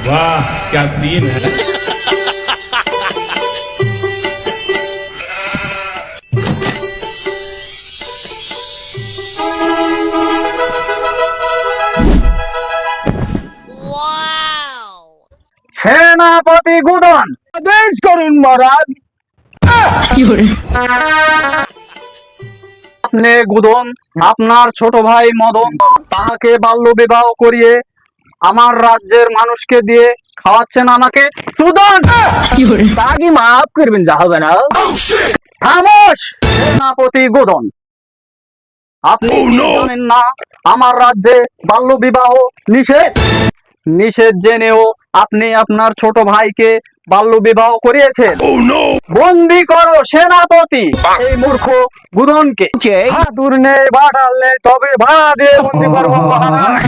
वाह क्या सीन है। সেনাপতি গুদন আদেশ করুন মহারাজ। আপনি গুদন আপনার ছোট ভাই মদন তাহাকে বাল্য বিবাহ করিয়ে আমার রাজ্যের মানুষকে দিয়ে খাওয়াচ্ছেন আমাকে। সুদন তাকে মাফ করবেন, যা হবে না। খামোশ সেনাপতি গুদন, আপনি জানেন না আমার রাজ্যে বাল্য বিবাহ নিষেধ? নিষেধ জেনেও আপনি আপনার ছোট ভাইকে বাল্য বিবাহ করিয়েছেন। বন্দি করো সেনাপতি এই মূর্খ গুদনকে। হাতুড় নেই বাটাল নেই, তবে ভাড়া দিয়ে বন্দি করবো মহারাজ।